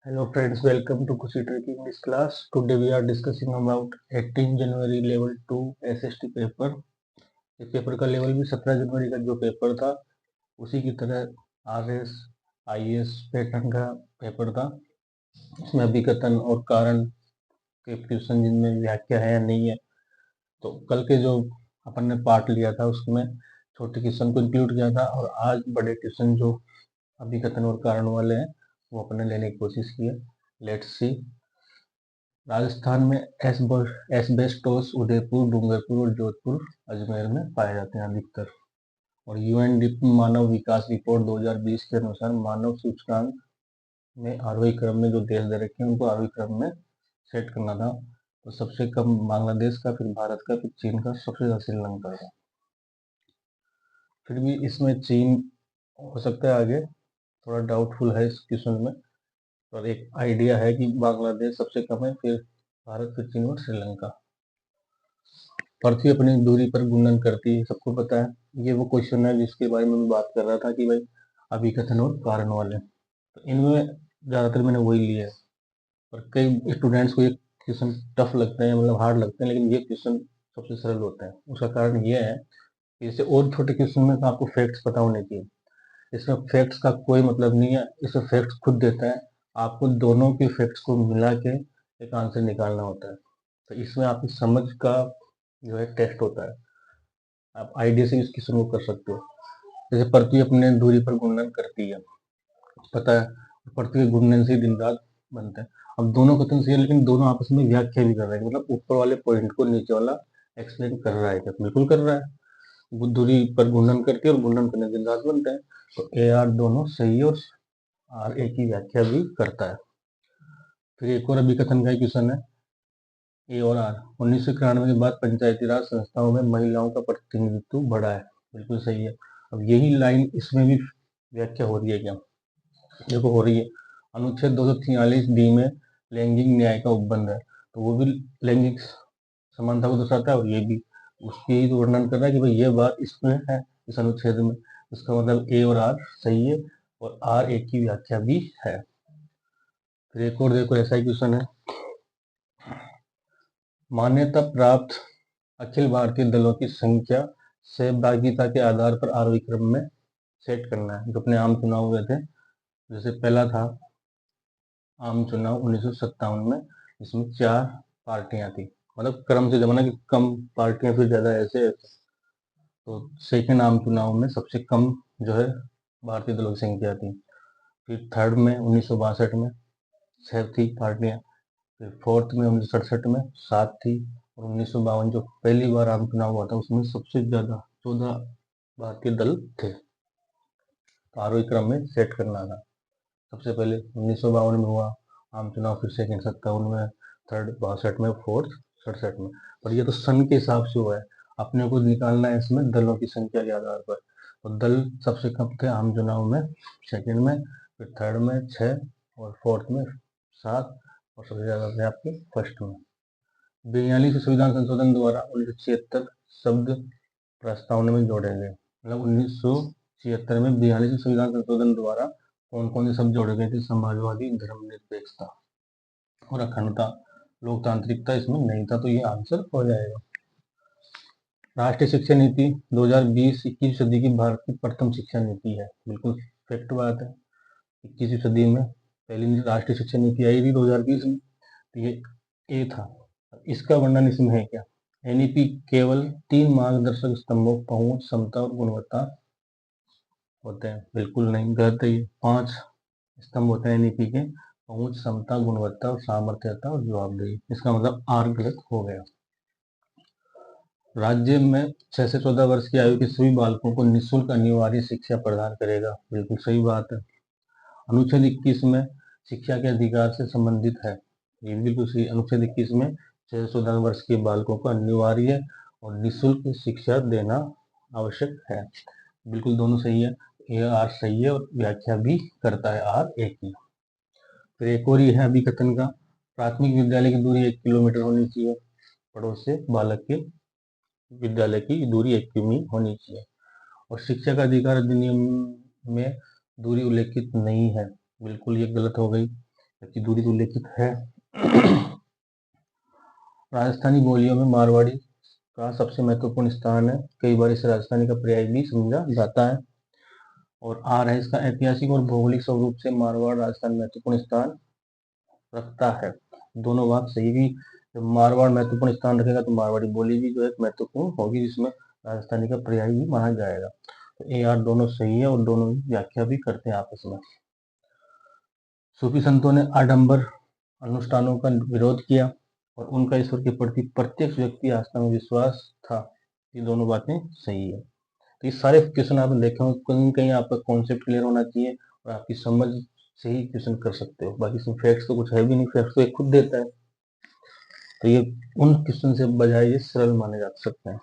Hello friends, welcome to Kushi Trick English class. Today we are discussing about 18 January level 2 SST paper. इस paper का level भी 17 जनवरी का जो paper था उसी की तरह RS IS पैटर्न का पेपर था। इसमें अभिकथन और कारण के क्वेश्चन जिनमें व्याख्या है या नहीं है, तो कल के जो अपन ने पार्ट लिया था उसमें छोटे क्वेश्चन को इंक्लूड किया था और आज बड़े क्वेश्चन जो अभिकथन और कारण वाले हैं वो अपने लेने की कोशिश की है। Let's see. राजस्थान में एस्बेस्टोस उदयपुर, डूंगरपुर और जोधपुर, अजमेर में पाए जाते हैं अधिकतर। और यूएनडीपी मानव विकास रिपोर्ट 2020 के अनुसार मानव सूचकांक में आरोही क्रम में जो देश दे रखे हैं उनको आरोही क्रम में सेट करना था। तो सबसे कम बांग्लादेश का, फिर भारत का, फिर चीन का, सबसे ज्यादा श्रीलंका का। फिर भी इसमें चीन हो सकता है आगे, थोड़ा डाउटफुल है इस क्वेश्चन में। और एक आइडिया है कि बांग्लादेश सबसे कम है, फिर भारत, फिर चीन और श्रीलंका। पृथ्वी अपनी दूरी पर घूर्णन करती है, सबको पता है। ये वो क्वेश्चन है जिसके बारे में मैं बात कर रहा था कि भाई अभिकथन और कारण वाले, तो इनमें ज्यादातर मैंने वही लिया है। और कई स्टूडेंट्स को ये क्वेश्चन टफ लगते हैं, मतलब हार्ड लगते हैं, लेकिन ये क्वेश्चन सबसे सरल होता है। उसका कारण ये है कि जैसे और छोटे क्वेश्चन में तो आपको फैक्ट्स पता होने चाहिए, इसमें फैक्ट्स का कोई मतलब नहीं है। इसमें फैक्ट्स खुद देता है, आपको दोनों के फैक्ट्स को मिला के एक आंसर निकालना होता है। तो इसमें आपकी समझ का जो है टेस्ट होता है। आप आइडिया से इस क्वेश्चन को कर सकते हो। जैसे पृथ्वी अपने दूरी पर घूर्णन करती है, पता है, पृथ्वी के घूर्णन से दिन रात बनता है। अब दोनों कथन सही है, लेकिन दोनों आपस में व्याख्या भी कर रहे हैं, मतलब ऊपर वाले पॉइंट को नीचे वाला एक्सप्लेन कर रहा है क्या? बिल्कुल कर रहा है। वो दूरी पर घूर्णन करती है और घूर्णन करने दिन रात बनता है। तो ए आर दोनों सही है और आर ए की व्याख्या भी करता है। फिर एक और अभिकथन का क्वेश्चन है, ए और आर। 1991 के बाद पंचायती राज संस्थाओं में महिलाओं का प्रतिनिधित्व बढ़ा है, बिल्कुल सही है। अब यही लाइन इसमें भी व्याख्या हो रही है क्या? देखो हो रही है। अनुच्छेद 243 डी में लैंगिक न्याय का उपबंध है, तो वो भी लैंगिक समानता को दर्शाता है और ये भी उसकी ही तो वर्णन कर रहा है कि भाई ये बात इसमें है, इस अनुच्छेद में। इसका मतलब ए और आर सही है और आर ए की व्याख्या भी है। फिर एक और देखो, ऐसा ही क्वेश्चन है, मान्यता प्राप्त अखिल भारतीय दलों की संख्या सहभागिता के आधार पर आरोही क्रम में सेट करना है। जो अपने आम चुनाव हुए थे, जैसे पहला था आम चुनाव 1957 में, जिसमें 4 पार्टियां थी, मतलब क्रम से जमाना कि कम पार्टियां फिर ज्यादा, ऐसे ऐसे। तो सेकेंड आम चुनाव में सबसे कम जो है भारतीय दलों की संख्या थी। फिर थर्ड में 1962 में 6 थी पार्टियां। फिर फोर्थ में 1967 में 7 थी। और 1952 जो पहली बार आम चुनाव हुआ था उसमें सबसे ज्यादा 14 भारतीय दल थे। तो आरोही क्रम में सेट करना था। सबसे पहले 1952 में हुआ आम चुनाव, फिर सेकेंड 57 में, थर्ड 62 में, फोर्थ 67 में। पर ये तो सन के हिसाब से हुआ है, अपने को निकालना है इसमें दलों की संख्या के आधार पर। तो दल सबसे कम थे आम चुनाव में, सेकेंड में, फिर थर्ड में 6 और फोर्थ में 7 और सबसे ज्यादा थे आपके फर्स्ट में। 42 संविधान संशोधन द्वारा 1976 शब्द प्रस्तावना में जोड़े गए, मतलब 1976 में 42 संविधान संशोधन द्वारा कौन कौन से शब्द जोड़े गए थे? समाजवादी, धर्मनिरपेक्षता और अखंडता। लोकतांत्रिकता इसमें नहीं था, तो ये आंसर हो जाएगा। राष्ट्रीय शिक्षा नीति 2020-21 सदी की भारत की प्रथम शिक्षा नीति है, बिल्कुल फैक्ट बात है। 21वीं सदी में पहली राष्ट्रीय शिक्षा नीति आई थी 2020 में, तो ये ए था। इसका वर्णन इसमें है क्या? एनईपी केवल 3 मार्गदर्शक स्तंभों पहुंच, समता और गुणवत्ता होते हैं, बिल्कुल नहीं, गलत है। ये 5 स्तंभ होते हैं एनईपी के, पहुंच, समता, गुणवत्ता और सामर्थ्यता और जवाबदेही। इसका मतलब आर गलत हो गया। राज्य में 6 से 14 वर्ष की आयु के सभी बालकों को निःशुल्क अनिवार्य शिक्षा प्रदान करेगा, बिल्कुल सही बात है। अनुच्छेद 21 में शिक्षा के अधिकार से संबंधित है, ये बिल्कुल सही। अनुच्छेद 21 में 6 से 14 वर्ष के बालकों को अनिवार्य और निःशुल्क शिक्षा देना आवश्यक है, बिल्कुल दोनों सही है। ये आर सही है और व्याख्या भी करता है आर ए की। फिर एक और ही है अभिकथन का, प्राथमिक विद्यालय की दूरी 1 किलोमीटर होनी चाहिए, पड़ोस से बालक के विद्यालय की दूरी 1 किमी होनी चाहिए। और शिक्षा का अधिकार अधिनियम में दूरी उल्लेखित नहीं है, बिल्कुल ये गलत हो गई। जबकि दूरी तो उल्लेखित है। राजस्थानी बोलियों में मारवाड़ी का सबसे महत्वपूर्ण स्थान है। कई बार इसे राजस्थानी का पर्याय भी समझा जाता है। और आर है इसका ऐतिहासिक और भौगोलिक स्वरूप से मारवाड़ राजस्थान महत्वपूर्ण स्थान रखता है। दोनों बात सही भी, जब मारवाड़ महत्वपूर्ण स्थान रखेगा तो मारवाड़ी बोली भी जो है महत्वपूर्ण होगी, जिसमें राजस्थानी का पर्याय भी माना जाएगा। तो ए आर दोनों सही है और दोनों व्याख्या भी करते हैं आपस में। सूफी संतों ने आडंबर अनुष्ठानों का विरोध किया और उनका ईश्वर के प्रति प्रत्यक्ष व्यक्ति आस्था में विश्वास था। ये दोनों बातें सही है। तो ये सारे क्वेश्चन आपने देखे हो, कहीं न कहीं आपका कॉन्सेप्ट क्लियर होना चाहिए और आपकी समझ से ही क्वेश्चन कर सकते हो। बाकी इसमें फैक्ट्स तो कुछ है भी नहीं, फैक्ट्स तो एक खुद देता है। तो ये उन क्वेश्चन से बजाय ये सरल माने जा सकते हैं।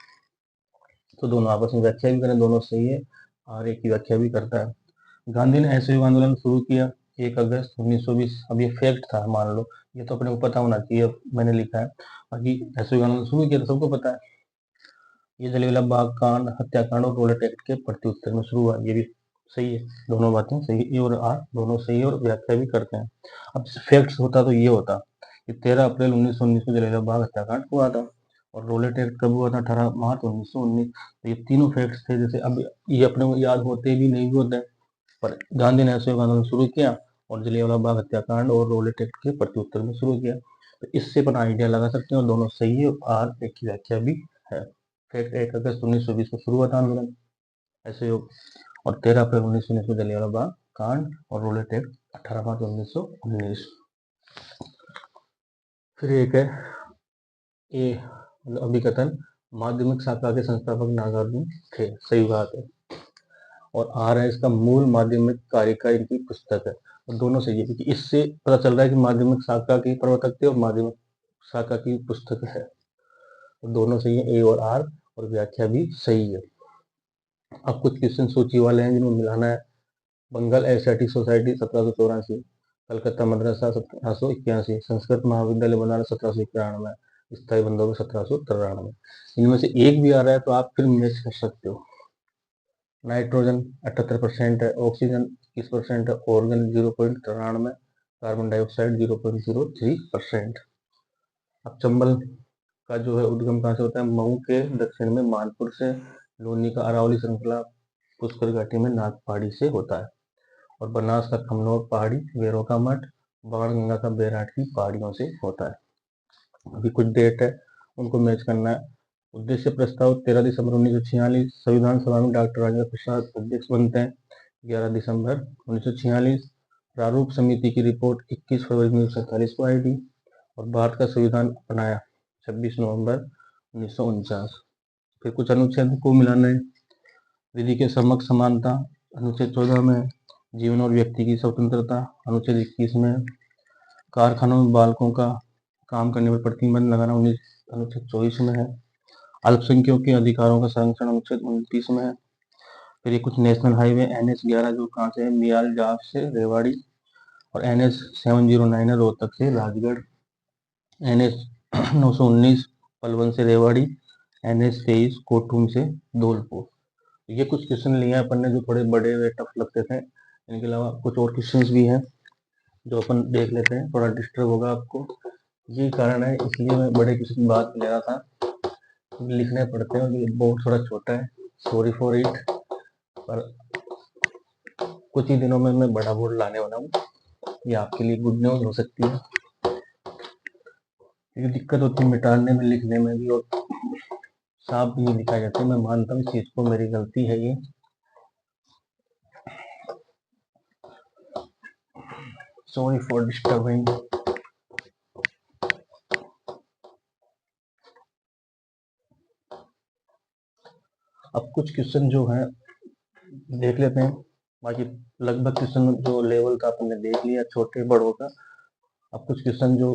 तो दोनों आपस में व्याख्या भी करें, दोनों सही है और एक की व्याख्या भी करता है। गांधी ने असहयोग आंदोलन शुरू किया 1 अगस्त 1920। अब ये फैक्ट था, मान लो, ये तो अपने को पता होना चाहिए, मैंने लिखा है। बाकी असहयोग आंदोलन शुरू किया तो सबको पता है। ये जलियांवाला बाग कांड, हत्याकांड और रोलेट एक्ट के प्रत्युत्तर में शुरू हुआ। ये भी सही है, दोनों बातें सही है। ए और आर दोनों सही है और व्याख्या भी करते हैं। अब फैक्ट्स होता तो ये होता कि 13 अप्रैल 1919 को जलियांवाला बाग हत्याकांड हुआ था और रोलेट एक्ट कब हुआ था? 18 मार्च 1919। तो ये तीनों फैक्ट्स थे। जैसे अब ये अपने को याद होते भी नहीं भी होते, पर गांधी ने असहयोग आंदोलन शुरू किया और जलियांवाला बाग हत्याकांड और रोलेट एक्ट के प्रत्युत्तर में शुरू किया। तो इससे अपन आइडिया लगा सकते हैं और दोनों सही है। आर एक की व्याख्या भी है। फैक्ट 1 अगस्त 1920 को शुरू हुआ था आंदोलन असहयोग और 13 अप्रैल 1919 को जलियांवाला बाग कांड और रोलेट एक्ट 18 मार्च 1919। फिर एक है ए अभिकथन, माध्यमिक शाखा के संस्थापक नागार्जुन थे। सही बात है। और आर है इसका मूल माध्यमिक कारिका इनकी पुस्तक है। और दोनों सही है क्योंकि इससे पता चल रहा है कि माध्यमिक शाखा की प्रवर्तक थे और माध्यमिक शाखा की पुस्तक है। तो दोनों सही है, ए और आर, और व्याख्या भी सही है। अब कुछ क्वेश्चन सूची वाले हैं जिनको मिलाना है। बंगाल एशियाटिक सोसाइटी 1784, कलकत्ता मदरसा 1781, संस्कृत महाविद्यालय बनारस 1791, स्थायी बंदोबस्त 1793। इनमें से एक भी आ रहा है तो आप फिर मैच कर सकते हो। नाइट्रोजन 78% है, ऑक्सीजन 21% है, ऑर्गन 0.93, कार्बन डाइऑक्साइड 0.03%। अब चंबल का जो है उद्गम कहाँ से होता है? मऊ के दक्षिण में मानपुर से, लोनी का अरावली श्रृंखला पुष्कर घाटी में नाग पहाड़ी से होता है, और बनास का खमनोर पहाड़ी, वेरो का मठ, बाणगंगा का बैराट की पहाड़ियों से होता है। अभी कुछ डेट है उनको मैच करना है। उद्देश्य प्रस्ताव 13 दिसंबर 1946, संविधान सभा में डॉक्टर राजेंद्र प्रसाद अध्यक्ष बनते हैं 11 दिसंबर 1946। प्रारूप समिति की रिपोर्ट 21 फरवरी 1947 को आई थी और भारत का संविधान अपनाया 26 नवंबर 1949। फिर कुछ अनुच्छेद को मिलाना है। विधि के समक्ष समानता अनुच्छेद 14 में, जीवन और व्यक्ति की स्वतंत्रता अनुच्छेद 21 में, कारखानों में बालकों का काम करने पर प्रतिबंध लगाना अनुच्छेद 24 में है, अल्पसंख्यकों के अधिकारों का संरक्षण अनुच्छेद 29 में है। फिर ये कुछ नेशनल हाईवे NH 11 जो कहाँ से है? मियाल जाफ से रेवाड़ी, और NH 709 है रोहतक से राजगढ़, NH 919 पलवल से रेवाड़ी, NH 23 कोटूम से धौलपुर। ये कुछ क्वेश्चन लिए हैं अपन ने जो थोड़े बड़े हुए टफ लगते थे। इनके अलावा कुछ और क्वेश्चंस भी हैं जो अपन देख लेते हैं, थोड़ा डिस्टर्ब होगा आपको, ये कारण है, इसलिए मैं बड़े क्वेश्चन की बात ले रहा था। लिखने पड़ते हैं, ये बोर्ड थोड़ा छोटा है, सॉरी फॉर इट, पर कुछ ही दिनों में मैं बड़ा बोर्ड लाने वाला हूँ। ये आपके लिए गुड न्यूज हो सकती है, क्योंकि दिक्कत होती है मिटाने में, लिखने में भी, और साफ भी नहीं लिखा जाता है। मैं मानता हूँ इस चीज को, मेरी गलती है ये, सॉरी फॉर डिस्टर्बिंग। अब कुछ क्वेश्चन जो है देख लेते हैं। बाकी लगभग क्वेश्चन जो लेवल का आपने देख लिया छोटे बड़ों का। अब कुछ क्वेश्चन जो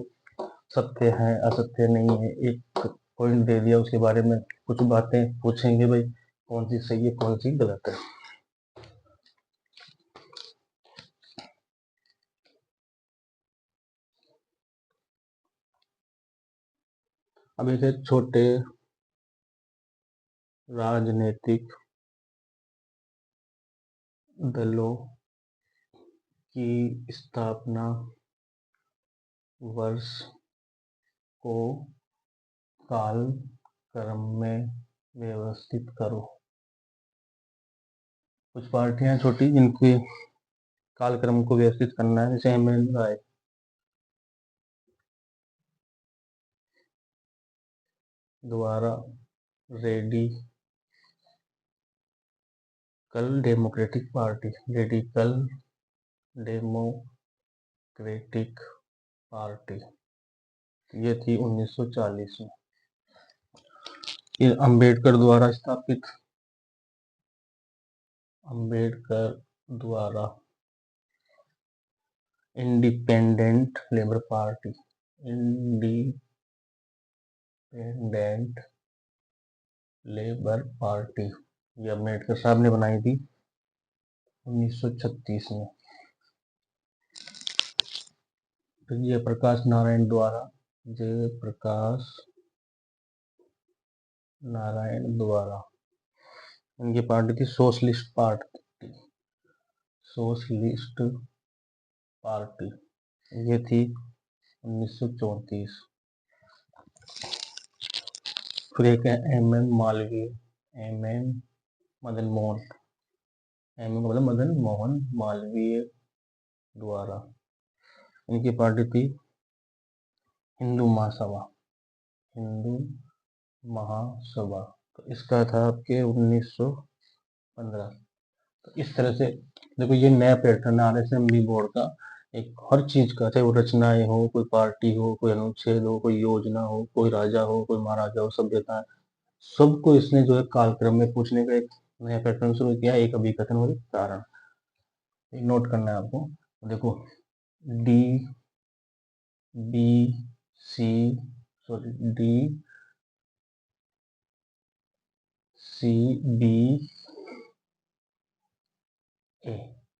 सत्य है असत्य नहीं है, एक पॉइंट दे दिया उसके बारे में कुछ बातें पूछेंगे, भाई कौन सी सही है कौन सी गलत है। अब एक छोटे राजनीतिक दलों की स्थापना वर्ष को काल क्रम में व्यवस्थित करो। कुछ पार्टियां छोटी जिनके कालक्रम को व्यवस्थित करना है, जैसे एम एन राय। द्वारा radical democratic party, radical democratic party, ये थी 1940 में। ये अंबेडकर द्वारा स्थापित, अंबेडकर द्वारा independent labour party, independent labour party, ये अंबेडकर साहब ने बनाई थी 1936 में। तो जयप्रकाश नारायण द्वारा, जयप्रकाश नारायण द्वारा उनकी पार्टी थी सोशलिस्ट पार्टी, सोशलिस्ट पार्टी, ये थी 1934। फिर एक है M M Malviya, M M Madan Mohan, M M मतलब मदन मोहन मालवीय द्वारा, इनकी पार्टी थी हिंदू महासभा, हिंदू महासभा। तो इसका था आपके 1915। तो इस तरह से देखो ये नया पैटर्न है RSMB बोर्ड का, एक हर चीज का, चाहे वो रचनाएं हो, कोई पार्टी हो, कोई अनुच्छेद हो, कोई योजना हो, कोई राजा हो, कोई महाराजा हो, सभ्यता, सबको इसने जो है कालक्रम में पूछने का एक नया पैटर्न शुरू किया, एक अभिकथन और एक कारण। नोट करना है आपको। देखो D B C sorry D C B A,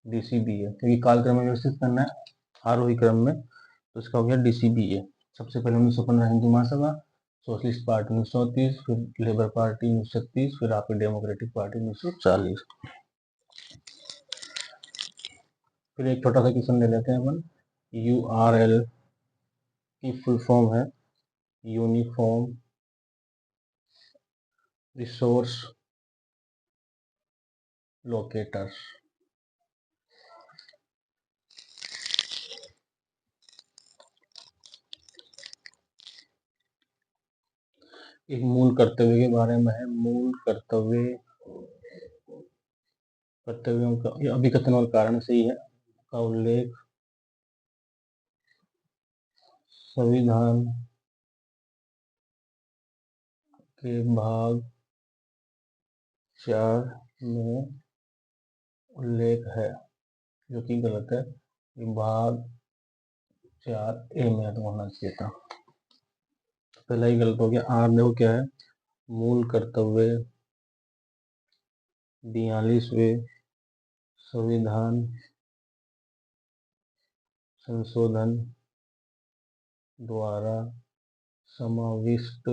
DCBA, क्योंकि कालक्रम में व्यवस्थित करना है आरोही क्रम में, तो इसका हो गया DCBA। सबसे पहले 1915 हिंदू महासभा, सोशलिस्ट पार्टी 1930, फिर लेबर पार्टी 1936, फिर आपकी डेमोक्रेटिक पार्टी 1940। फिर एक छोटा सा क्वेश्चन ले लेते हैं अपन। URL की फुल फॉर्म है यूनिफॉर्म रिसोर्स लोकेटर। एक मूल कर्तव्य के बारे में है, मूल कर्तव्यों का ये अभिकथन और कारण से ही है का उल्लेख संविधान के भाग 4 में उल्लेख है, जो कि गलत है। भाग 4A में तो होना चाहिए था, पहला ही गलत हो गया। आर देखो क्या है, मूल कर्तव्य 42वें संविधान संशोधन द्वारा समाविष्ट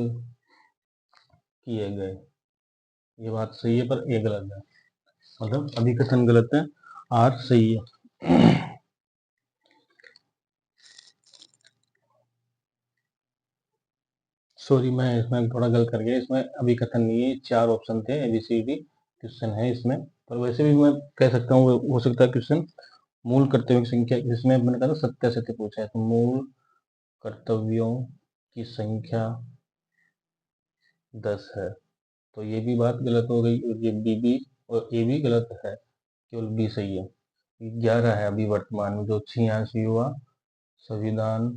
किए गए। ये बात सही है, पर ये गलत है, मतलब अभिकथन गलत है, आर सही है। सॉरी, मैं इसमें थोड़ा गलत कर गया, इसमें अभिकथन नहीं है, 4 ऑप्शन थे, ABCD क्वेश्चन है इसमें, पर वैसे भी मैं कह सकता हूँ हो सकता है क्वेश्चन मूल कर्तव्यों की संख्या, जिसमें मैंने कहा सत्य सत्य पूछा है, तो मूल कर्तव्यों की संख्या 10 है, तो ये भी बात गलत हो गई, और ये B और A भी गलत है, केवल B सही है। 11 है अभी वर्तमान में, जो 86वां संविधान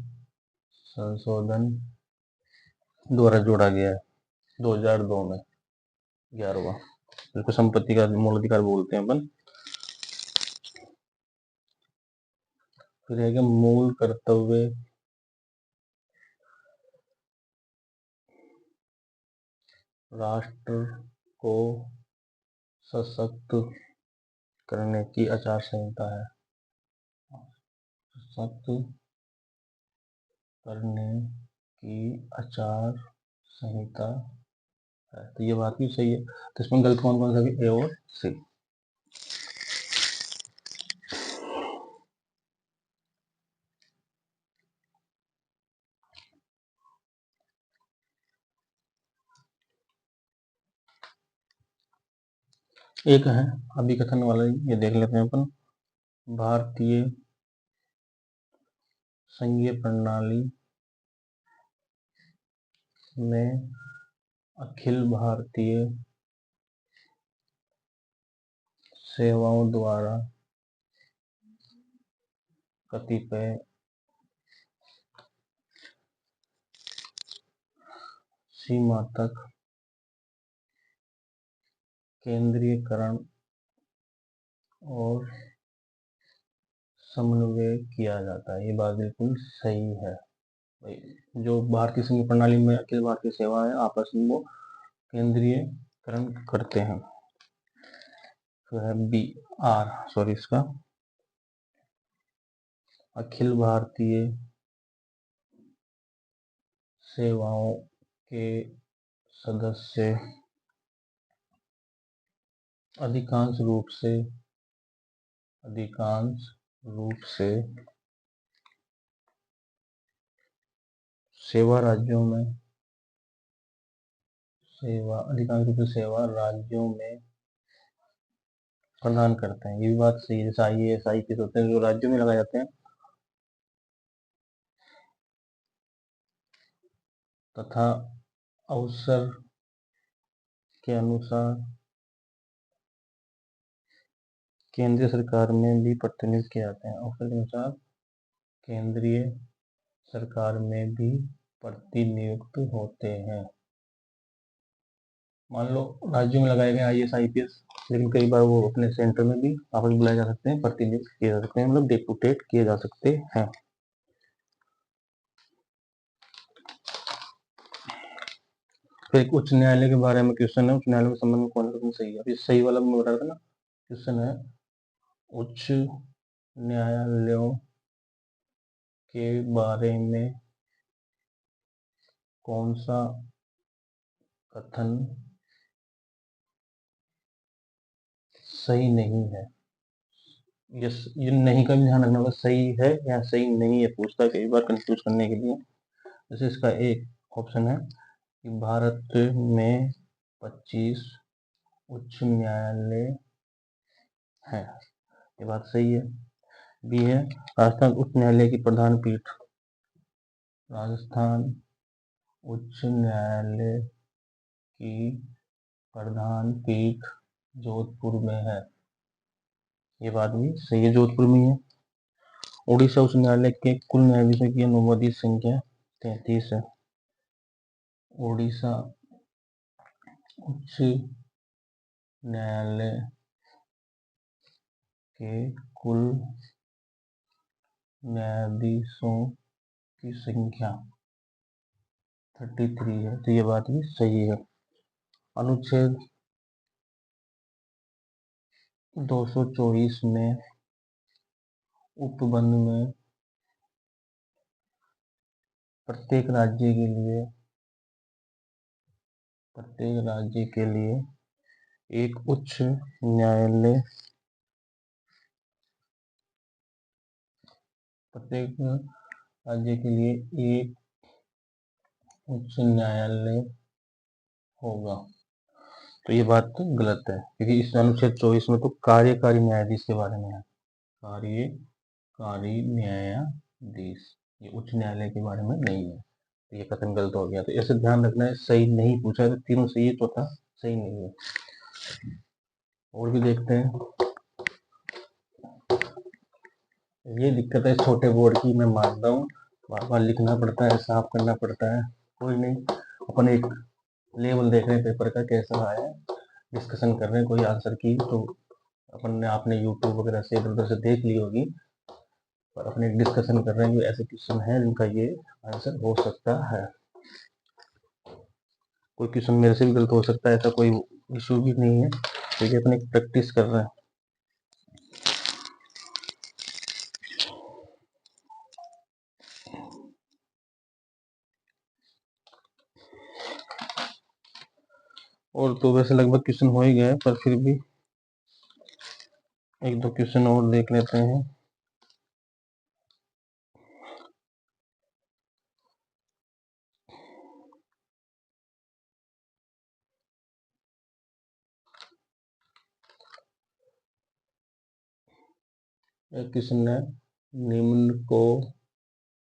संशोधन द्वारा जोड़ा गया है 2002 में, 11वां, जिसको संपत्ति का मूल अधिकार बोलते हैं अपन। फिर है मूल कर्तव्य राष्ट्र को सशक्त करने की आचार संहिता है, सशक्त करने की आचार संहिता है, तो ये बात भी सही है। तो इसमें गलत कौन कौन सा भी, A और C। एक है अभिकथन वाला, ये देख लेते हैं अपन। भारतीय संघीय प्रणाली में अखिल भारतीय सेवाओं द्वारा कतिपय सीमा तक केंद्रीयकरण और समन्वय किया जाता है। ये बात बिल्कुल सही है। जो भारतीय संघीय प्रणाली में अखिल भारतीय सेवा है, आपस में वो केंद्रीयकरण करते हैं। तो है बी आर, सॉरी, इसका अखिल भारतीय सेवाओं के सदस्य अधिकांश रूप से सेवा राज्यों में प्रदान करते हैं। ये भी बात सही है। जैसे IAS IPS होते हैं जो राज्यों में लगाए जाते हैं, तथा अवसर के अनुसार केंद्रीय सरकार में भी प्रतिनियुक्त किए जाते हैं। अवसर के अनुसार केंद्रीय सरकार में भी प्रतिनियुक्त होते हैं। मान लो राज्यों में लगाए गए IAS IPS, लेकिन कई बार वो अपने सेंटर में भी वापस बुलाए जा सकते हैं, प्रतिनियुक्त किए जा सकते हैं, मतलब डेपुटेट किए जा सकते हैं। फिर एक उच्च न्यायालय के बारे में क्वेश्चन है। उच्च न्यायालय के संबंध में कौन सा सही है? अभी सही वाला मैं बता रहा था ना, क्वेश्चन है उच्च न्यायालयों के बारे में कौन सा कथन सही नहीं है। ये नहीं का भी ध्यान रखना होगा, सही है या सही नहीं है पूछता है कई बार कंफ्यूज करने के लिए। जैसे इसका एक ऑप्शन है कि भारत में 25 उच्च न्यायालय है, ये बात सही है। बी है राजस्थान उच्च न्यायालय की प्रधान पीठ राजस्थान उच्च न्यायालय की प्रधान पीठ जोधपुर में है, ये बात भी सही है, जोधपुर में है। उड़ीसा उच्च न्यायालय के कुल न्यायाधीशों की अनुवादित संख्या 33 है। उड़ीसा उच्च न्यायालय के कुल न्यायाधीशों की संख्या 33 है, तो ये बात भी सही है। अनुच्छेद 224 में उपबंध में प्रत्येक राज्य के लिए एक उच्च न्यायालय प्रत्येक राज्य के लिए एक उच्च न्यायालय होगा, तो ये बात तो गलत है, क्योंकि इस अनुच्छेद 24 में तो कार्यकारी न्यायाधीश के बारे में है। कार्यकारी न्यायाधीश, ये उच्च न्यायालय के बारे में नहीं है, तो ये कथन गलत हो गया। तो ऐसे ध्यान रखना है, सही नहीं पूछा है तो तीनों सही है, चौथा सही नहीं है। और भी देखते हैं। ये दिक्कत है छोटे बोर्ड की, मैं मानता हूँ, बार बार लिखना पड़ता है, साफ करना पड़ता है। कोई नहीं, अपन एक लेवल देख रहे हैं पेपर का कैसा आया, डिस्कशन कर रहे हैं कोई आंसर की, तो अपन ने आपने यूट्यूब वगैरह से इधर उधर से देख ली होगी, पर अपने डिस्कशन कर रहे हैं कि ऐसे क्वेश्चन है जिनका ये आंसर हो सकता है। कोई क्वेश्चन मेरे से भी गलत हो सकता है, ऐसा कोई इशू भी नहीं है, तो ये अपने प्रैक्टिस कर रहे हैं। और तो वैसे लगभग क्वेश्चन हो ही गए, पर फिर भी एक दो क्वेश्चन और देख लेते हैं। किसने निम्न को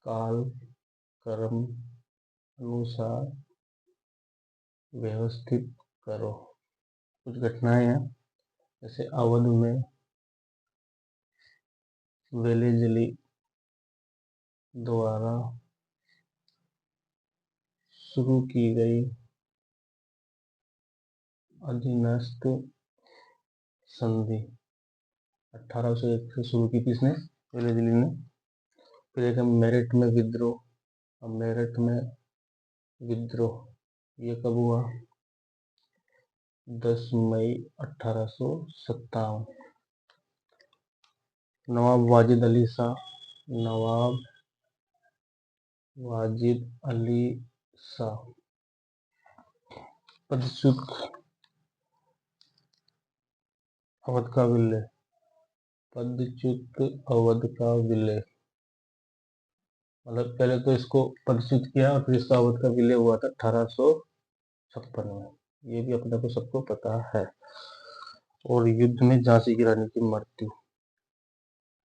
काल कर्म अनुसार व्यवस्थित करो। कुछ घटनाएं हैं, जैसे अवध में वेलेजली द्वारा शुरू की गई अधीनस्थ संधि 1801 से शुरू की थी इसने, वेलेजली ने। फिर एक मेरठ में विद्रोह। अब मेरठ में विद्रोह ये कब हुआ? 10 मई 1857। नवाब वाजिद अली शाह, नवाब वाजिद अली शाह पदच्युत अवध का विलय, पदच्युत अवध का विलय, मतलब पहले तो इसको पदच्युत किया और फिर इसका अवध का विलय हुआ था 1856 में। ये भी अपने को सबको पता है। और युद्ध में झांसी की रानी की मृत्यु,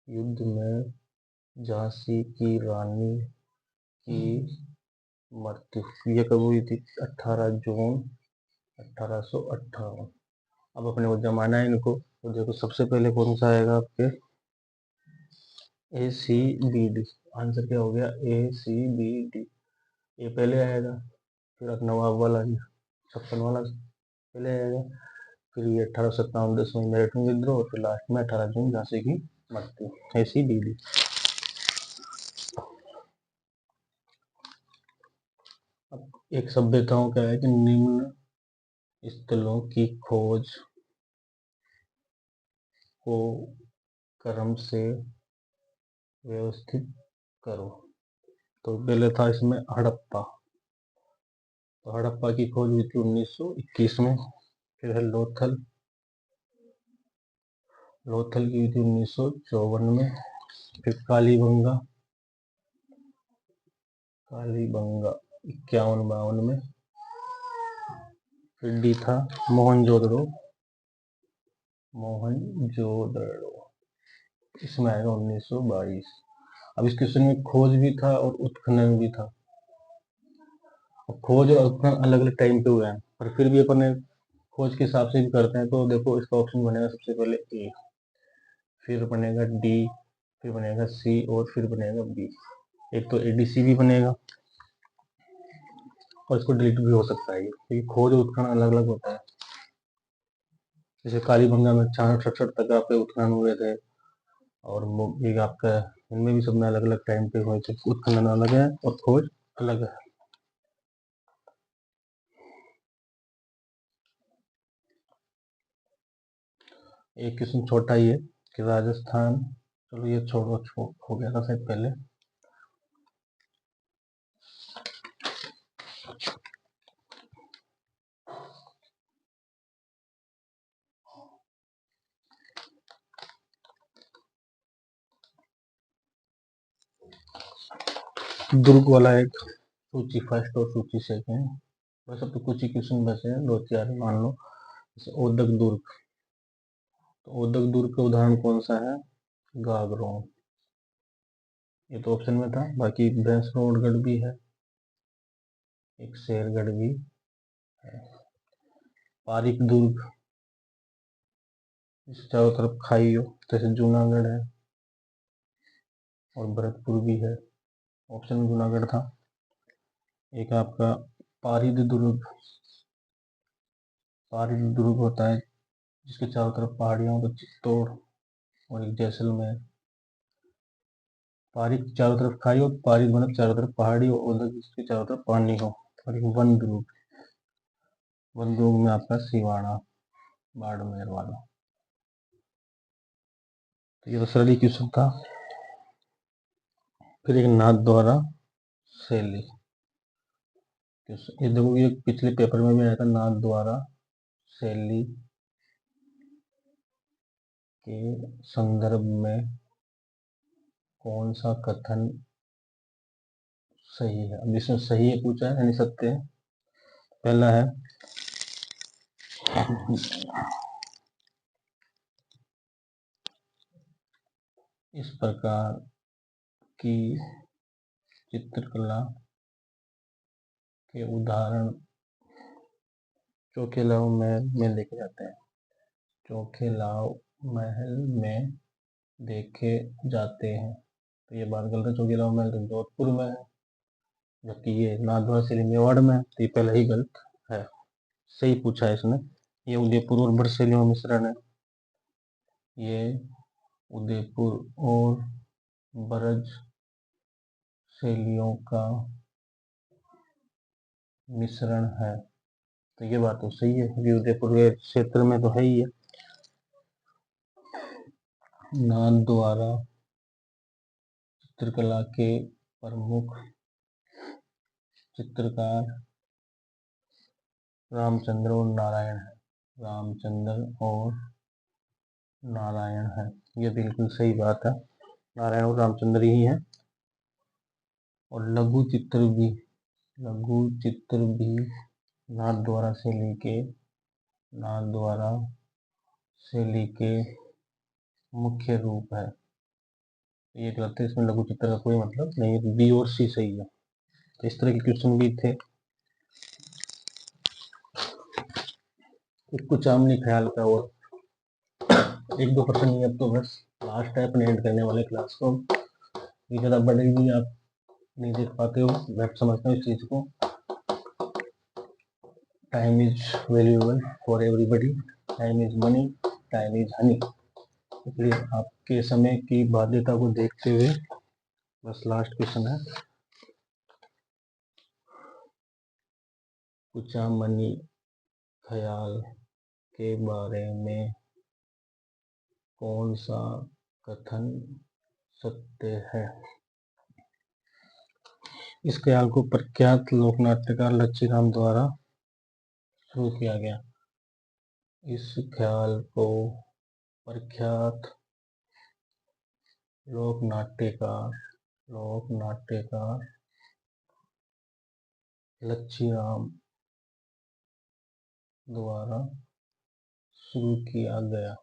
युद्ध में झांसी की रानी की मृत्यु ये कब हुई थी? 18 जून 1858। अब अपने को जमाना है इनको, तो देखो सबसे पहले कौन सा आएगा आपके? ACBD। आंसर क्या हो गया? ACBD। ये पहले आएगा, फिर अब नवाब वाला 56 वाला पहले आएगा, फिर ये 1857 10 मई मेरठ में विद्रोह, और फिर लास्ट में 18 जून झांसी की मृत्यु। ACBD। अब एक सभ्यताओं का है कि निम्न स्थलों की खोज को क्रम से व्यवस्थित करो। तो पहले था इसमें हड़प्पा। तो हड़प्पा की खोज हुई थी 1921 में। फिर है लोथल, लोथल की हुई थी 1954 में। फिर कालीबंगा, कालीबंगा 51-52 में। फिर डी था मोहनजोदड़ो, मोहनजोदड़ो इसमें आएगा 1922। अब इस क्वेश्चन में खोज भी था और उत्खनन भी था। खोज और उत्खनन अलग अलग टाइम पे हुए हैं, पर फिर भी अपन खोज के हिसाब से भी करते हैं। तो देखो इसका ऑप्शन बनेगा सबसे पहले ए, फिर बनेगा डी, फिर बनेगा सी और फिर बनेगा बी। एक तो ADC भी बनेगा और इसको डिलीट भी हो सकता है, क्योंकि खोज और उत्खनन अलग अलग होता है। जैसे कालीबंगा में 66 तक आपके उत्खनन हुए थे, और एक आपका इनमें भी सब में अलग अलग टाइम पे हुए थे। उत्खनन अलग है और खोज अलग है। एक क्वेश्चन छोटा ही है कि राजस्थान, चलो ये छोड़ो, हो गया था शायद पहले। दुर्ग वाला एक सूची फर्स्ट और सूची सेकंड, बस अब तो कुछ ही क्वेश्चन बचे हैं, 2-4 मान लो। जैसे ओदक दुर्ग, तो ओदक दुर्ग का उदाहरण कौन सा है? गागरोन, ये तो ऑप्शन में था। बाकी भैंसरोडगढ़ भी है, एक शेरगढ़ भी है। पारिक दुर्ग, इस चारों तरफ खाई हो, जैसे जूनागढ़ है और भरतपुर भी है, ऑप्शन में जूनागढ़ था। एक आपका पारिद दुर्ग, पारिद दुर्ग होता है जिसके चारों तरफ पहाड़ियां हो, तो चित्तौड़। और एक जैसलमेर। पारिक चारों तरफ खाई हो, पारिद मतलब चारों तरफ पहाड़ी हो, उधर जिसके चारों तरफ पानी हो। और एक वन दुर्ग, वन दुर्ग में आपका सिवाड़ा, बाड़मेर वाला। तो ये तो सरल क्वेश्चन था। फिर एक नाथ द्वारा शैली, ये देखो ये पिछले पेपर में भी आया था। नाथ द्वारा शैली के संदर्भ में कौन सा कथन सही है? अब इसमें सही है पूछा है, यानी सत्य है। पहला है इस प्रकार की चित्रकला के उदाहरण चोखेलाव महल में देखे जाते हैं। चोखेलाव महल में देखे जाते हैं, तो ये बात गलत है। चोखेलाव महल तो जोधपुर में है, जबकि ये नाथद्वारा शैली मेवाड़ में है, तो ये पहले ही गलत है। सही पूछा है इसने। ये उदयपुर और ब्रज शैलियों में मिश्रण है। ये उदयपुर और ब्रज शैलियों का मिश्रण है, तो ये बात तो सही है, क्योंकि उदयपुर के क्षेत्र में तो है ही है। नाथद्वारा चित्रकला के प्रमुख चित्रकार रामचंद्र और नारायण है। रामचंद्र और नारायण है, ये बिल्कुल सही बात है। नारायण और रामचंद्र ही है। और लघु चित्र भी नाथद्वारा शैली के मुख्य रूप है। ये गलत है, इसमें लघु चित्र का कोई मतलब नहीं है। बी और सी सही है। तो इस तरह के क्वेश्चन भी थे। कुछ आमनी ख्याल का और 1-2 प्रश्न नहीं, अब तो बस लास्ट है अपने एंड करने वाले क्लास को। ये ज़्यादा बढ़ेगी, आप नहीं देख पाते हो, मैं समझता हूँ इस चीज़ को। Time is valuable for everybody, time is money, time is Honey. इसलिए आपके समय की बाध्यता को देखते हुए बस लास्ट क्वेश्चन है। कुचामनी ख्याल के बारे में कौन सा कथन सत्य है? इस ख्याल को प्रख्यात लोकनाट्यकार लच्छीराम द्वारा शुरू किया गया। इस ख्याल को प्रख्यात लोकनाट्यकार लच्छीराम द्वारा शुरू किया गया।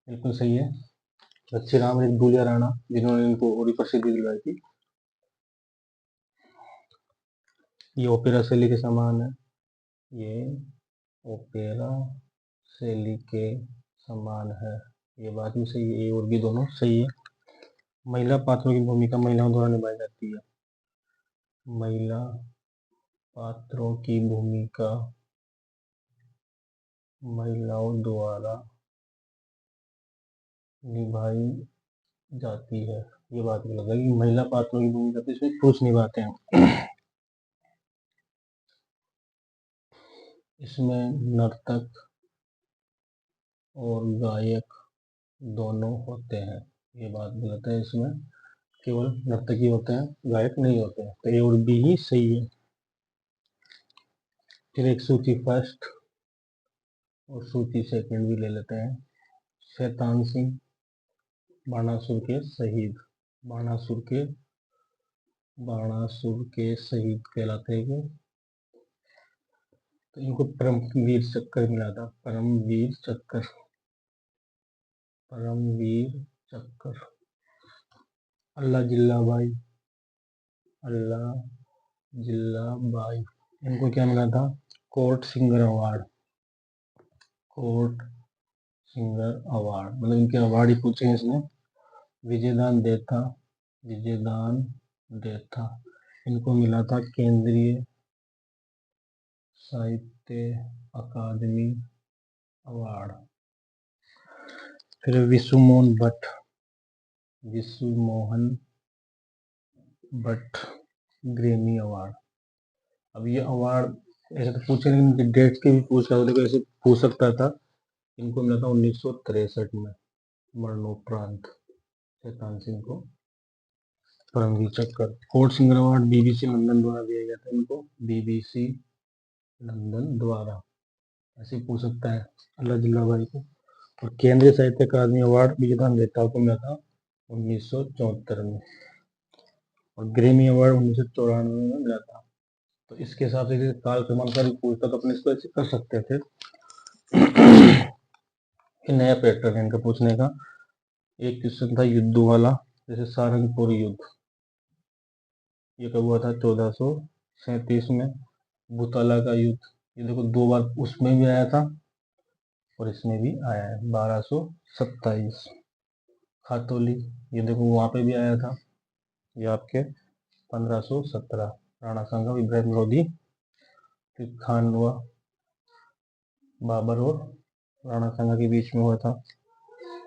बिल्कुल सही है। लच्छीराम एक दूलिया राणा, जिन्होंने इनको और प्रसिद्धि दिलाई थी। ये ओपेरा शैली के समान है। ये ओपेरा शैली के समान है, ये बात भी सही है। ए और बी दोनों सही है। महिला पात्रों की भूमिका महिलाओं द्वारा निभाई जाती है। महिला पात्रों की भूमिका महिलाओं द्वारा निभाई जाती है, ये बात गलत है। महिला पात्रों की भूमिका तो इसमें पुरुष निभाते हैं। इसमें नर्तक और गायक दोनों होते हैं, ये बात गलत है। इसमें केवल नर्तक ही होते हैं, गायक नहीं होते हैं, तो ए और बी ही सही है। फिर एक सूची फर्स्ट और सूची सेकंड भी ले लेते हैं। शैतान सिंह बाणासुर के शहीद कहलाते हैं। तो इनको परमवीर चक्र मिला था। परमवीर चक्र। अल्लाह जिल्ला बाई, इनको क्या मिला था? Court singer award. मतलब इनके अवार्ड ही पूछे हैं इसने। विजयदान देथा, इनको मिला था केंद्रीय साहित्य अकादमी अवार्ड। फिर विशु मोहन भट्ट ग्रैमी अवार्ड। अब ये अवार्ड ऐसे तो पूछे नहीं, इनके डेट्स के भी पूछ रहा था, देखो ऐसे पूछ सकता था। इनको मिला था 1963 में, मरणोपरांत शैतान सिंह को परमवीर चक्र। Court singer award BBC London द्वारा दिया गया था इनको, BBC लंदन द्वारा। ऐसे पूछ सकता है अल्लाह जिल्लाबाई को। और केंद्रीय साहित्य अकादमी अवार्ड विजयदान देता को मिला था 1974 में, और ग्रैमी अवार्ड 1994 में मिला था। तो इसके हिसाब से काल क्रमांक का भी पूछता तो अपने इसको ऐसे कर सकते थे। नया पैटर्न है इनका पूछने का। एक क्वेश्चन था युद्धों वाला, जैसे सारंगपुर युद्ध, ये कब हुआ था? 1437 में। भूतला का युद्ध, ये देखो 2 बार उसमें भी आया था और इसमें भी आया है, 1227। खातौली, ये देखो वहां पे भी आया था, ये आपके 1517। राणा सांगा इब्राहिम लोधी, फिर खानवा बाबर और राणा सांगा के बीच में हुआ था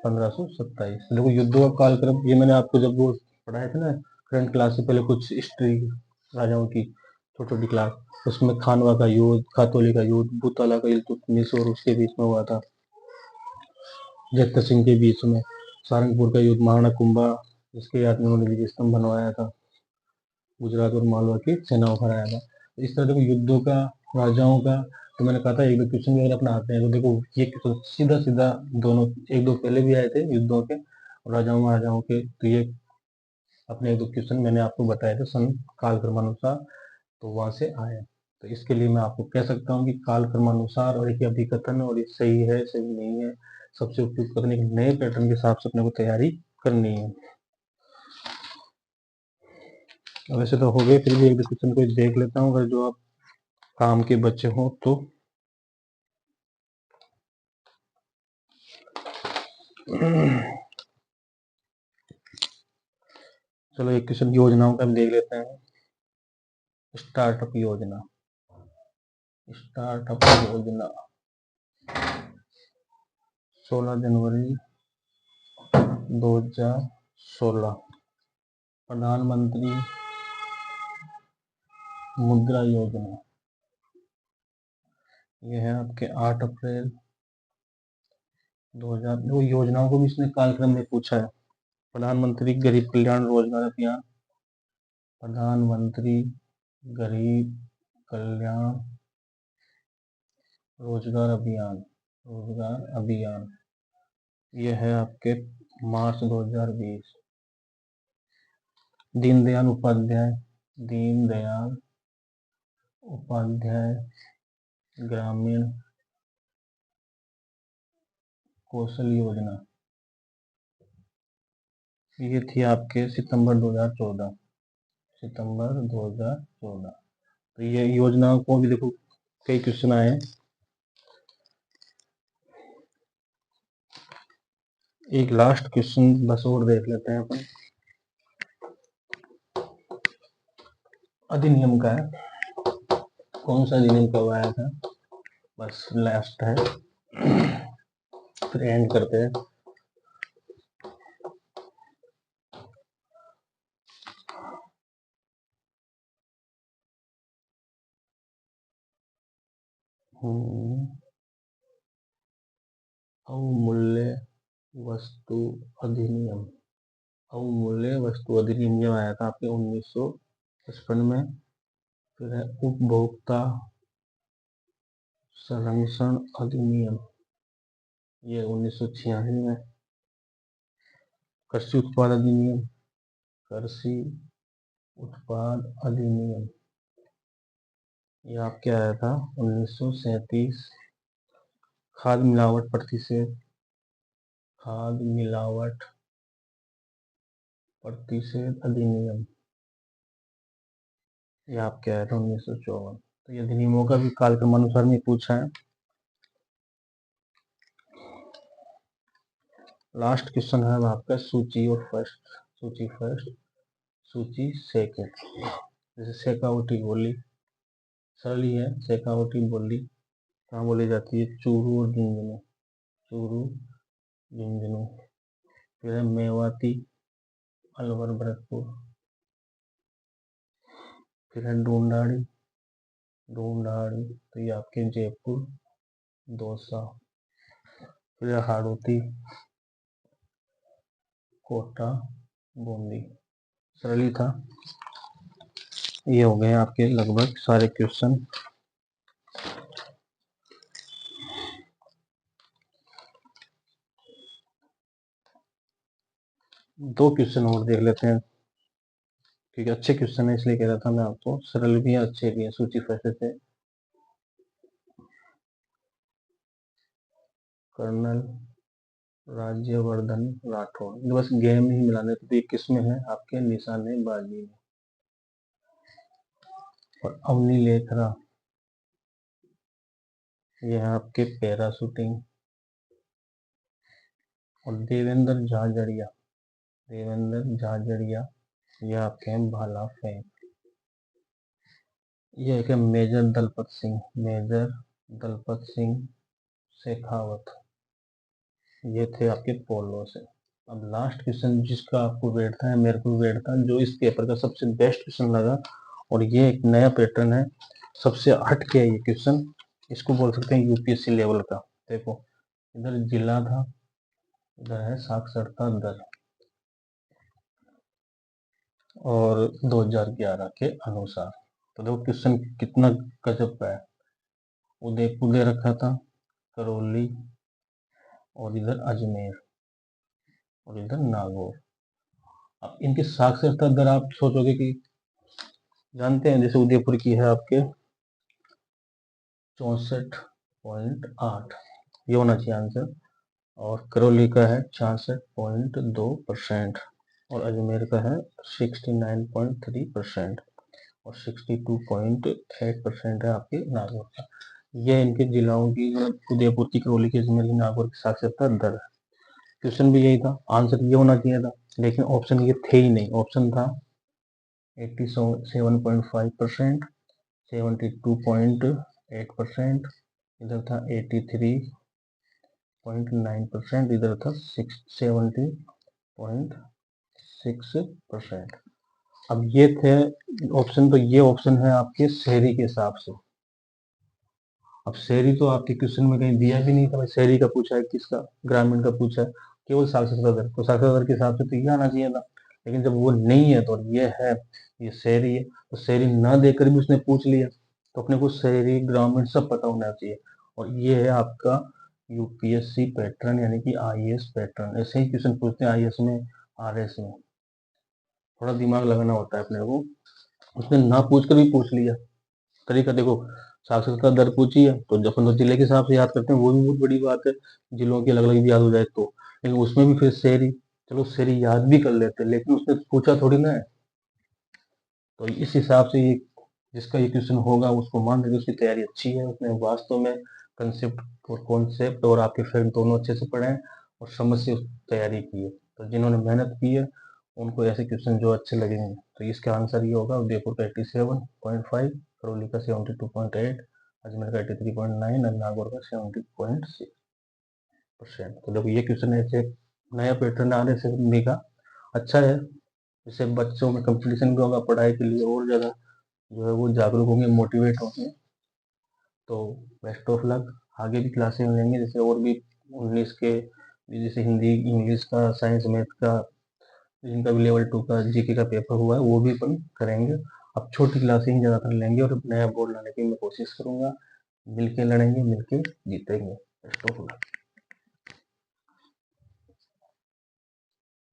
1527। देखो युद्धों का कालक्रम, ये मैंने आपको जब वो पढ़ाए थे ना करंट क्लास से पहले, कुछ हिस्ट्री राजाओं की छोटी छोटी क्लास, उसमें खानवा का युद्ध, खातौली का युद्ध, भूतला का युद्ध 1900 और उसके बीच में हुआ था, जगत सिंह के बीच में। सारंगपुर का युद्ध महाराणा कुंभा, जिसके याद में उन्होंने विजय स्तंभ बनवाया था, गुजरात और मालवा की सेनाओं को हराया था। तो इस तरह देखो युद्धों का, राजाओं का, तो मैंने कहा था एक दो क्वेश्चन भी अगर अपना आते हैं तो देखो ये तो सीधा सीधा दोनों, एक दो पहले भी आए थे युद्धों के और राजाओं महाराजाओं के, तो ये अपने एक दो क्वेश्चन मैंने आपको बताए थे सन कालक्रमानुसार, तो वहां से आए। तो इसके लिए मैं आपको कह सकता हूँ कि कालक्रमानुसार और एक अभिकथन, और ये सही है सही नहीं है, सबसे उपयुक्त करने के नए पैटर्न के हिसाब से अपने को तैयारी करनी है। वैसे तो हो गए, फिर भी एक दो क्वेश्चन को देख लेता हूँ, अगर जो आप काम के बच्चे हो तो। चलो एक क्वेश्चन योजनाओं का भी देख लेते हैं। स्टार्टअप योजना, स्टार्टअप योजना 16 जनवरी 2016। प्रधानमंत्री मुद्रा योजना, ये है आपके 8 अप्रैल 2000। वो योजनाओं को भी इसने कालक्रम में पूछा है। प्रधानमंत्री गरीब कल्याण रोजगार अभियान, प्रधानमंत्री गरीब कल्याण रोजगार अभियान, रोजगार अभियान, ये है आपके मार्च 2020। दीनदयाल उपाध्याय, दीनदयाल उपाध्याय ग्रामीण कौशल योजना, ये थी आपके सितंबर 2014, सितंबर 2014। तो ये योजनाओं को भी देखो कई क्वेश्चन आए हैं। एक लास्ट क्वेश्चन बस और देख लेते हैं अपन, अधिनियम का है, कौन सा अधिनियम कब आया था, बस लास्ट है, फिर एंड करते हैं। अवमूल्य वस्तु अधिनियम, अवमूल्य वस्तु अधिनियम जब आया था आपके 1955 में। फिर है उपभोक्ता संरक्षण अधिनियम, ये 1986 में। कृषि उत्पाद अधिनियम, कृषि उत्पाद अधिनियम, ये आपके आया था 1937। खाद मिलावट प्रतिषेध, खाद मिलावट प्रतिषेध अधिनियम, ये आपके आया था 1954। तो ये अधिनियमों का भी कालक्रमानुसार में पूछा है। लास्ट क्वेश्चन है आपका सूची और फर्स्ट, सूची फर्स्ट, सूची सेकंड। जैसे शेखावटी बोली, सरल ही है। शेखावटी बोली कहाँ बोली जाती है? चूरू और झुंझुनू, चूरू झुंझुनू। फिर है मेवाती, अलवर भरतपुर। फिर है ढूंढाड़ी, ढूंढाड़ी तो ये आपके जयपुर दौसा। फिर है हाड़ौती, कोटा बूंदी। सरल ही था। ये हो गए आपके लगभग सारे क्वेश्चन। दो क्वेश्चन और देख लेते हैं, क्योंकि अच्छे क्वेश्चन है इसलिए कह रहा था मैं आपको, सरल भी है अच्छे भी है। सूची फैसे से कर्नल राज्यवर्धन राठौड़, ये बस गेम ही मिलाने थे। तो ये किस में है? आपके निशानेबाजी में। और अवनी लेखरा, ये है आपके पैराशूटिंग। और देवेंद्र झाझड़िया, देवेंद्र झाझड़िया, ये आपके हैं भाला फेंक। ये है मेजर दलपत सिंह, मेजर दलपत सिंह शेखावत, ये थे आपके पोलो से। अब लास्ट क्वेश्चन जिसका आपको वेट था, मेरे को वेट था, जो इस पेपर का सबसे बेस्ट क्वेश्चन लगा, और ये एक नया पैटर्न है, सबसे हट के है ये क्वेश्चन, इसको बोल सकते हैं यूपीएससी लेवल का। देखो इधर जिला था, इधर है साक्षरता दर, और 2011 के अनुसार। तो देखो क्वेश्चन कितना गजब का है। उदयपुर दे रखा था, करौली, और इधर अजमेर, और इधर नागौर। अब इनकी साक्षरता दर आप सोचोगे कि जानते हैं, जैसे उदयपुर की है आपके 64.8, ये होना चाहिए आंसर, और करौली का है 66.2%, और अजमेर का है 69.3%, और 62.8% है आपके नागौर का। ये इनके जिलाओं की, मतलब उदयपुर की, करौली की, अजमेर की, नागौर की साक्षरता दर है। क्वेश्चन भी यही था, आंसर ये होना चाहिए था, लेकिन ऑप्शन ये थे ही नहीं। ऑप्शन था 87.5%, 72.8%, इधर था 83.9%, इधर था 70.6%। अब ये थे ऑप्शन, तो ये ऑप्शन है आपके शहरी के हिसाब से। अब शहरी तो आपके क्वेश्चन में कहीं दिया भी नहीं था, भाई शहरी का पूछा है, किसका, ग्रामीण का पूछा है, केवल साक्षरता दर। तो साक्षरता दर के हिसाब से तो ये आना चाहिए था, लेकिन जब वो नहीं है तो ये है, ये शहरी है, तो शहरी ना देकर भी उसने पूछ लिया, तो अपने को शहरी ग्रामीण सब पता होना चाहिए। और ये है आपका यूपीएससी पैटर्न, यानी कि आईएएस पैटर्न। ऐसे ही क्वेश्चन पूछते हैं आईएएस में, आरएस में, थोड़ा दिमाग लगाना होता है अपने को। उसने ना पूछ कर भी पूछ लिया। तरीका देखो, साक्षरता दर पूछी है तो अपन तो जिले के हिसाब से याद करते हैं, वो भी बहुत बड़ी बात है, जिलों की अलग अलग भी याद हो जाए तो। लेकिन उसमें भी फिर शहरी, चलो शहरी याद भी कर लेते, लेकिन उसने पूछा थोड़ी ना है। तो इस हिसाब से ये, जिसका ये क्वेश्चन होगा उसको मान लेंगे उसकी तैयारी अच्छी है, उसने वास्तव में कंसेप्ट और कॉन्सेप्ट और आपके फैक्ट दोनों अच्छे से पढ़े हैं, और समझ से तैयारी की है। तो जिन्होंने मेहनत की है उनको ऐसे क्वेश्चन जो अच्छे लगेंगे। तो इसका आंसर ये होगा, उदयपुर का 87.5, करौली का 72.8, अजमेर का 83.9, और नागौर का 70.6%। तो देखो ये क्वेश्चन ऐसे नया पैटर्न आने से का अच्छा है, इससे बच्चों में कंपटीशन भी होगा पढ़ाई के लिए, और ज़्यादा जो है वो जागरूक होंगे, मोटिवेट होंगे। तो बेस्ट ऑफ लक, आगे भी क्लासें लेंगे, जैसे और भी 19 के, जैसे हिंदी, इंग्लिश का, साइंस, मैथ का, जिनका भी लेवल 2 का जीके का पेपर हुआ है वो भी अपन करेंगे। अब छोटी क्लासें ही ज़्यादातर लेंगे, और नया बोर्ड लाने की मैं कोशिश करूँगा। मिलके लड़ेंगे, मिलके जीतेंगे। Best of luck.